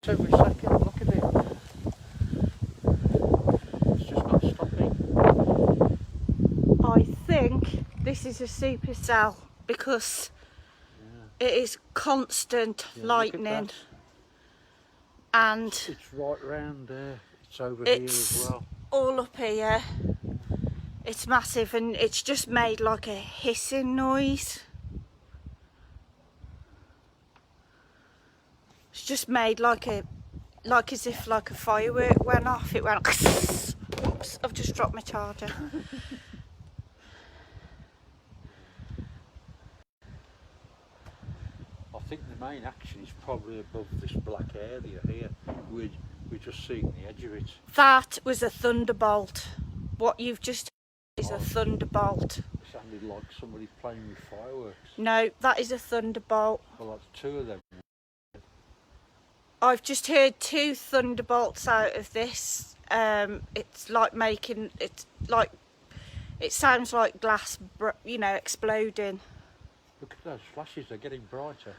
Every second, look at it. It's just not stopping. I think this is a supercell because it is constant lightning, and it's right round there. It's over here as well. All up here. It's massive, and it's just made like a hissing noise. It's just made like as if like a firework went off. It went. Oops! I've just dropped my charger. I think the main action is probably above this black area here. We're just seeing the edge of it. That was a thunderbolt. What you've just is a thunderbolt. It sounded like somebody playing with fireworks. No, that is a thunderbolt. Well, that's two of them. I've just heard 2 thunderbolts out of this. It's like it sounds like glass, exploding. Look at those flashes, they're getting brighter.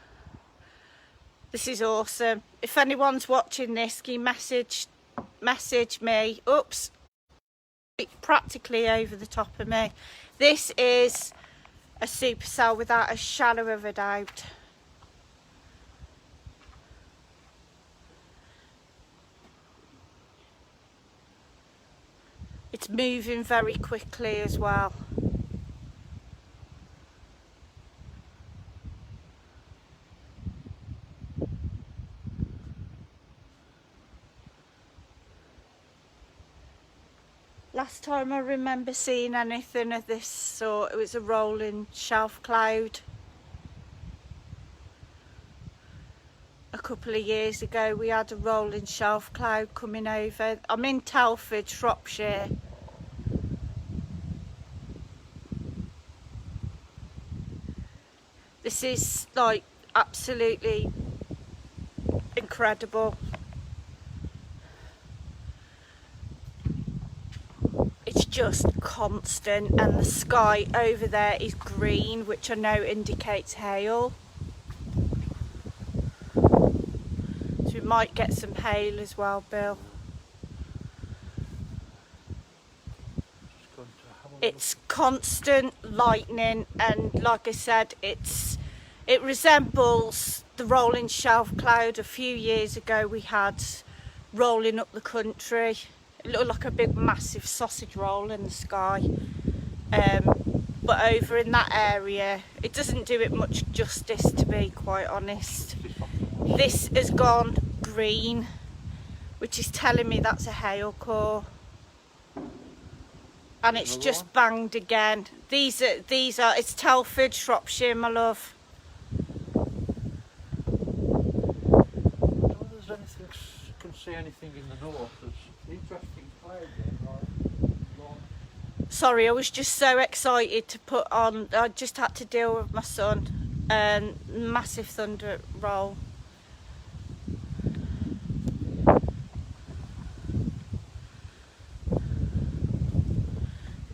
This is awesome. If anyone's watching this, can you message me? Oops, practically over the top of me. This is a supercell without a shadow of a doubt. It's moving very quickly as well. Last time I remember seeing anything of this sort, it was a rolling shelf cloud. A couple of years ago we had a rolling shelf cloud coming over. I'm in Telford, Shropshire. This is like absolutely incredible. It's just constant, and the sky over there is green, which I know indicates hail. So we might get some hail as well, Bill. It's constant lightning, and like I said, it resembles the rolling shelf cloud a few years ago we had rolling up the country. It looked like a big massive sausage roll in the sky, but over in that area it doesn't do it much justice, to be quite honest. This has gone green, which is telling me that's a hail core. And it's just banged again. These are it's Telford, Shropshire, my love. Couldn't see anything in the north. There's interesting cloud there, right? Sorry, I was just so excited to put on. I just had to deal with my son and massive thunder roll.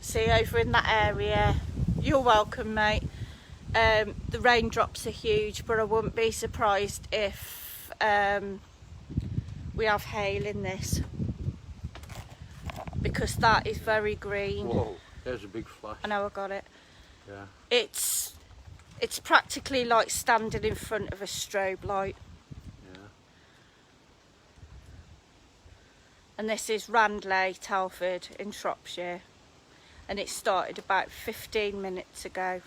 See, over in that area, you're welcome, mate. The raindrops are huge, but I wouldn't be surprised if we have hail in this, because that is very green. Whoa, there's a big flash. I know, I got it. Yeah. It's practically like standing in front of a strobe light. Yeah. And this is Randley, Telford in Shropshire. And it started about 15 minutes ago.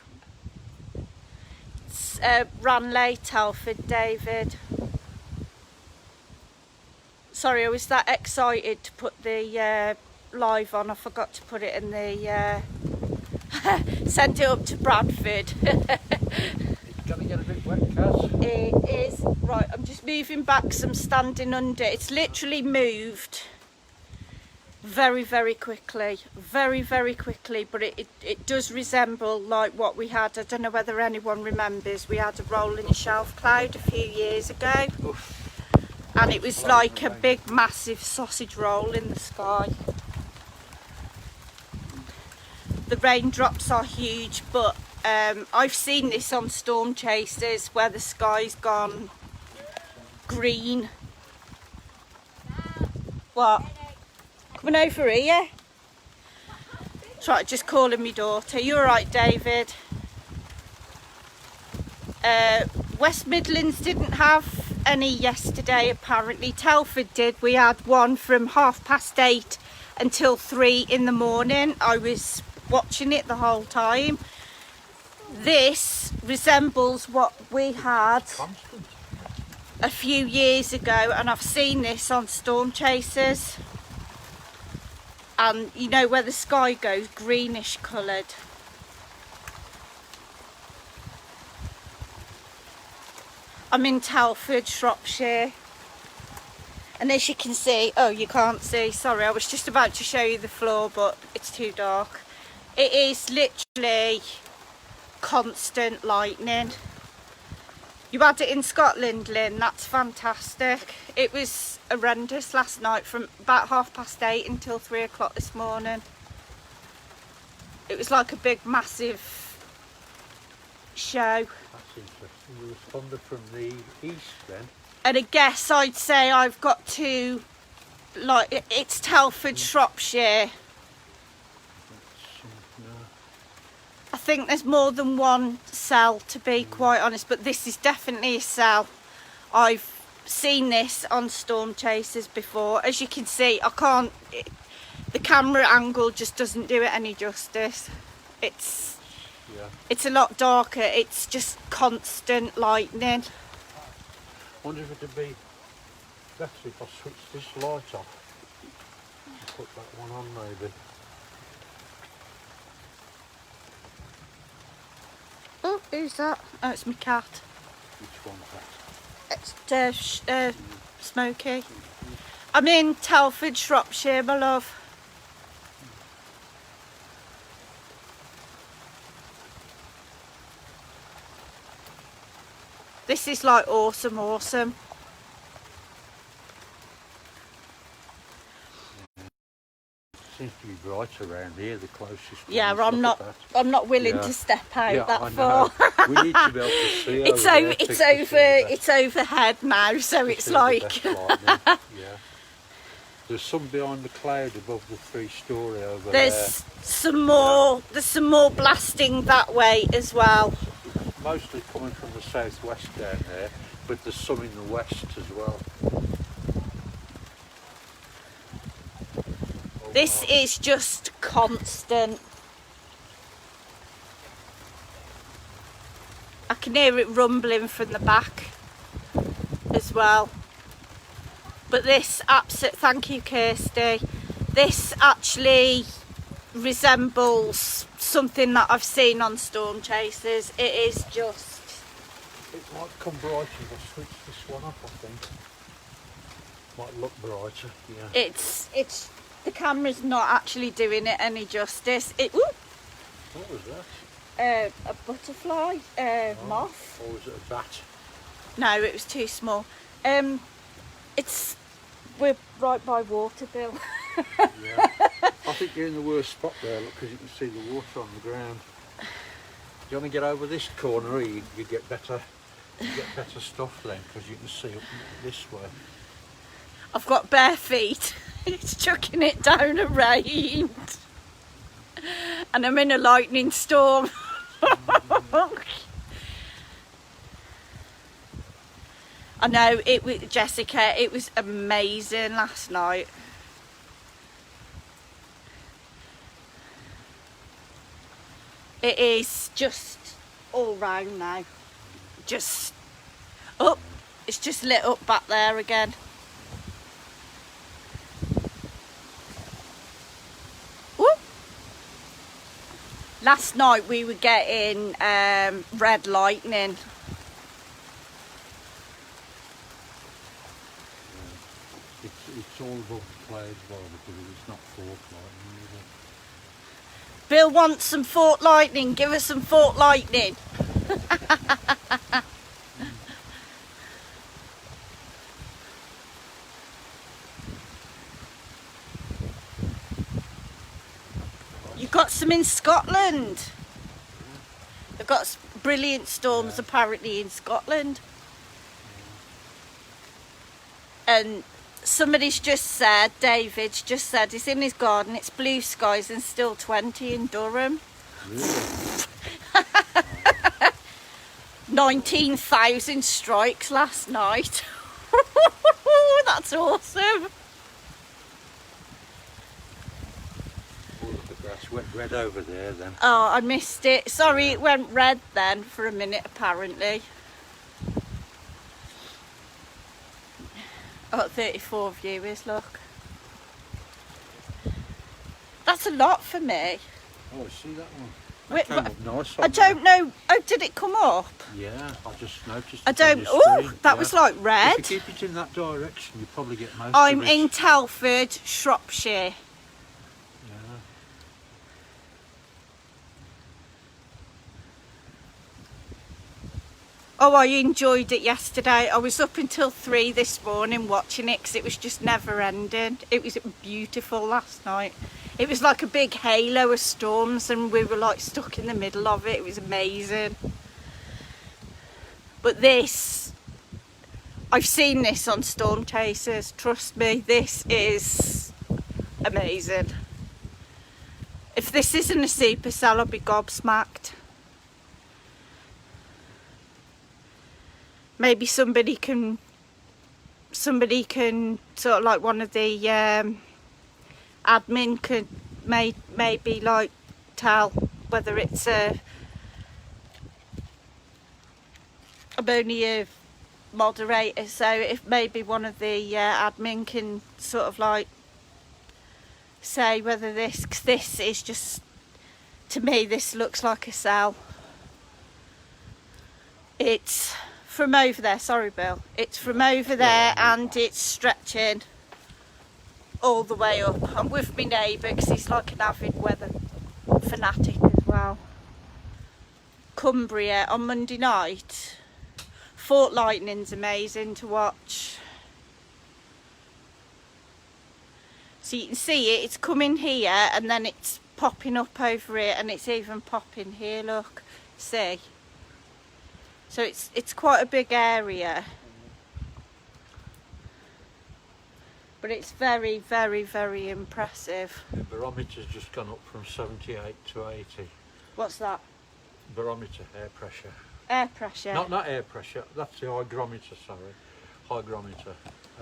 It's Ranley, Telford, David. Sorry, I was that excited to put the live on. I forgot to put it in the... sent it up to Bradford. It's going to get a bit wet, Kaz. It is. Right, I'm just moving back, so I'm standing under. It's literally moved very, very quickly, but it does resemble like what we had. I don't know whether anyone remembers, we had a rolling shelf cloud a few years ago. Oof. And it was like a big massive sausage roll in the sky. The raindrops are huge, but I've seen this on storm chasers where the sky's gone green What? Coming over here? That's right, just calling me daughter. You alright, David? West Midlands didn't have any yesterday, apparently. Telford did. We had one from 8:30 until 3 in the morning. I was watching it the whole time. This resembles what we had a few years ago, and I've seen this on Storm Chasers. And you know where the sky goes, greenish coloured. I'm in Telford, Shropshire. And as you can see, oh, you can't see, sorry, I was just about to show you the floor, but it's too dark. It is literally constant lightning. You had it in Scotland, Lynn, that's fantastic. It was horrendous last night from about 8:30 until 3 o'clock this morning. It was like a big, massive show. That's interesting. There was thunder from the east then. And I guess I'd say I've got to, like, it's Telford, Shropshire. I think there's more than one cell, to be quite honest, but this is definitely a cell. I've seen this on Storm Chasers before. As you can see, the camera angle just doesn't do it any justice. It's a lot darker. It's just constant lightning. I wonder if it'd be better if I switched this light off and put that one on maybe. Oh, who's that? Oh, it's my cat. Which one's that? It's Smokey. I'm in Telford, Shropshire, my love. This is like awesome. Seems to be bright around here, the closest one. Yeah, I'm not willing to step out that I far. know. We need to be able to see it's overhead now, so it's like yeah. There's some behind the cloud above the 3-storey over there. there's some more blasting that way as well. Mostly coming from the southwest down there, but there's some in the west as well. This is just constant. I can hear it rumbling from the back as well. But this thank you, Kirsty. This actually resembles something that I've seen on Storm Chasers. It is just... It might come brighter if I switch this one up, I think. Might look brighter, yeah. It's the camera's not actually doing it any justice. Ooh, What was that? a butterfly, moth. Or was it a bat? No, it was too small. We're right by Waterbill. Yeah. I think you're in the worst spot there, look, because you can see the water on the ground. Do you want to get over this corner, or you get better stuff then, because you can see up this way. I've got bare feet. It's chucking it down a rain. And I'm in a lightning storm. I know, Jessica, it was amazing last night. It is just all round now. Just up. It's just lit up back there again. Woo! Last night we were getting red lightning. It's all above the clouds, though, because it's not fork lightning, is it? Bill wants some Fort Lightning. Give us some Fort Lightning. You've got some in Scotland. They've got brilliant storms apparently in Scotland. And Somebody's just said, David's just said, he's in his garden, it's blue skies and still 20 in Durham. Really? 19,000 strikes last night. That's awesome. Oh, look, the grass went red over there then. Oh, I missed it. Sorry, it went red then for a minute apparently. Oh, 34 viewers, look. That's a lot for me. Oh, see that one? Wait, That came up nice I on don't know. Oh, did it come up? there. Yeah, I just noticed. I it on don't. your Oh, screen, that yeah. was like red. If you keep it in that direction, you probably get most I'm of it. in Telford, Shropshire. Yeah. Oh, I enjoyed it yesterday. I was up until 3 this morning watching it because it was just never ending. It was beautiful last night. It was like a big halo of storms and we were like stuck in the middle of it. It was amazing. But this, I've seen this on Storm Chasers. Trust me, this is amazing. If this isn't a supercell, I'll be gobsmacked. Maybe somebody can sort of like one of the admin could maybe like tell whether it's I'm only a moderator, so if maybe one of the admin can sort of like say whether this, 'cause this is just, to me this looks like a cell. It's from over there, sorry Bill, it's from over there and it's stretching all the way up. I'm with my neighbour because he's like an avid weather fanatic as well. Cumbria on Monday night. Fort Lightning's amazing to watch. So you can see it, it's coming here and then it's popping up over here and it's even popping here, look, see. So it's quite a big area. But it's very, very, very impressive. The barometer's just gone up from 78 to 80. What's that? Barometer, air pressure. Air pressure. Not air pressure, that's the hygrometer, sorry. Hygrometer.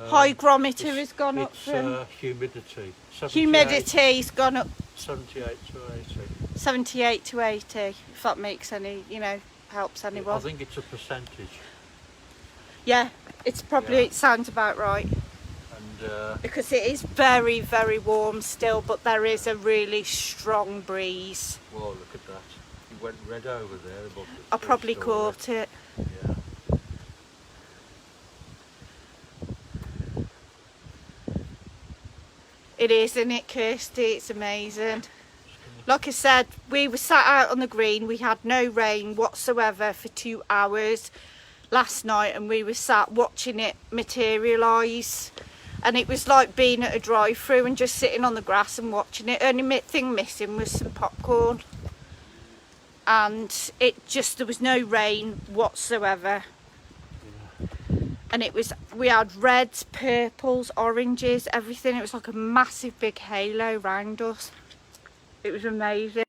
Hygrometer has gone up it's from... humidity. 78, Humidity's gone up 78 to 80. 78 to 80, if that makes any, helps anyone. I think it's a percentage. Yeah, it's probably, Yeah. it sounds about right. And Because it is very, very warm still, but there is a really strong breeze. well, look at that. It went red over there. Above I probably caught it. Yeah. It is, isn't it, Kirsty? It's amazing. Like I said, we were sat out on the green. We had no rain whatsoever for 2 hours last night, and we were sat watching it materialise. And it was like being at a drive-through and just sitting on the grass and watching it. Only thing missing was some popcorn. And there was no rain whatsoever. And we had reds, purples, oranges, everything. It was like a massive big halo round us. It was amazing.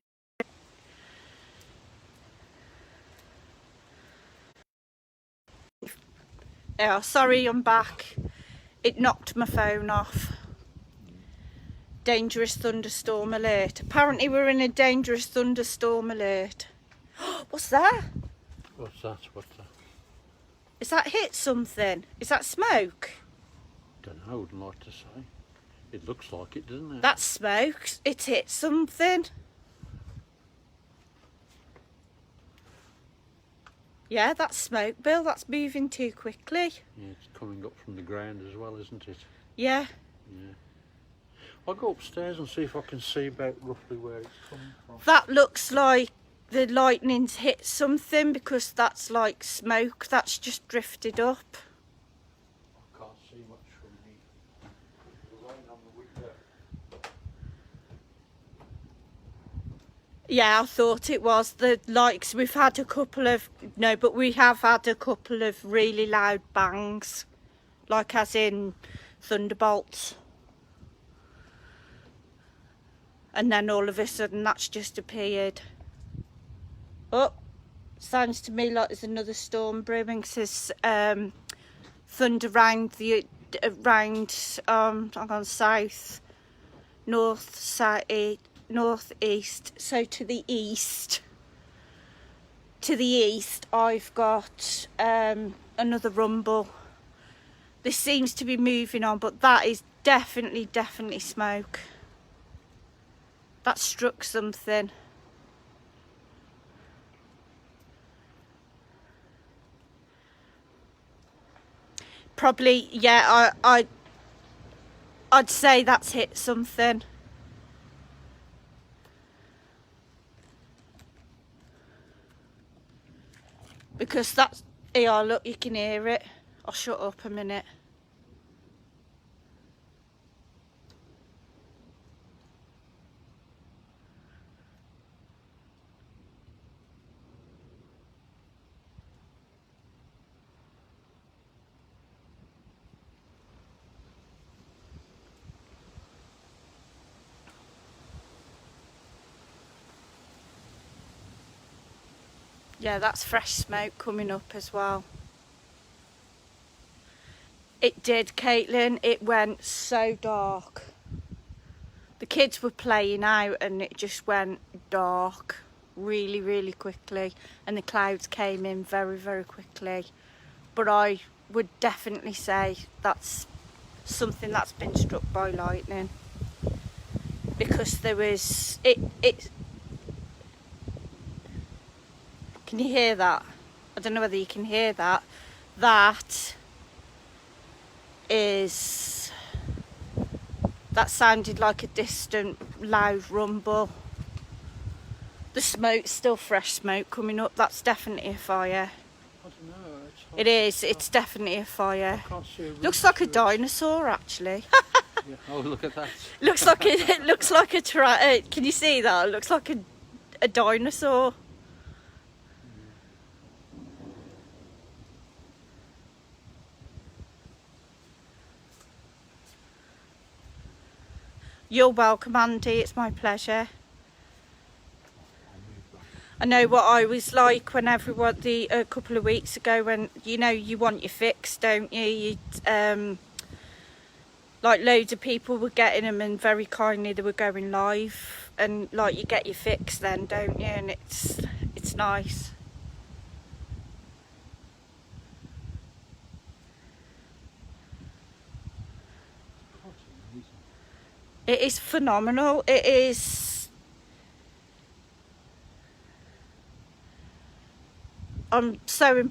Oh, sorry, I'm back. It knocked my phone off. Dangerous thunderstorm alert. Apparently we're in a dangerous thunderstorm alert. What's that? What's that? What's that? Is that hit something? Is that smoke? Don't know, I wouldn't like to say. It looks like it, doesn't it? That's smoke. It hit something. Yeah, that's smoke, Bill. That's moving too quickly. Yeah, it's coming up from the ground as well, isn't it? Yeah. Yeah. I'll go upstairs and see if I can see about roughly where it's coming from. That looks like the lightning's hit something because that's like smoke that's just drifted up. I can't see much from the rain on the window. Yeah, I thought it was the likes. We have had a couple of really loud bangs, like as in thunderbolts. And then all of a sudden that's just appeared. Oh, sounds to me like there's another storm brewing. Says thunder round I'm going south, north, south, north east. So to the east I've got another rumble. This seems to be moving on, but that is definitely smoke. That struck something. Probably, yeah, I'd say that's hit something. Because that's, yeah, look, you can hear it. I'll shut up a minute. Yeah, that's fresh smoke coming up as well. It did, Caitlin. It went so dark. The kids were playing out and it just went dark really quickly, and the clouds came in very quickly. But I would definitely say that's something that's been struck by lightning, because there was it can you hear that? I don't know whether you can hear that. That sounded like a distant loud rumble. The smoke's still fresh smoke coming up. That's definitely a fire. I don't know. It is. It's definitely a fire. I can't see a Looks like a dinosaur, actually. Yeah. Oh, look at that. Looks like it looks like a can you see that? It looks like a dinosaur. You're welcome, Andy. It's my pleasure. I know what I was like when everyone a couple of weeks ago, when you want your fix, don't you? Like loads of people were getting them, and very kindly they were going live, and like you get your fix then, don't you? And it's nice. It is phenomenal. It is. I'm so impressed.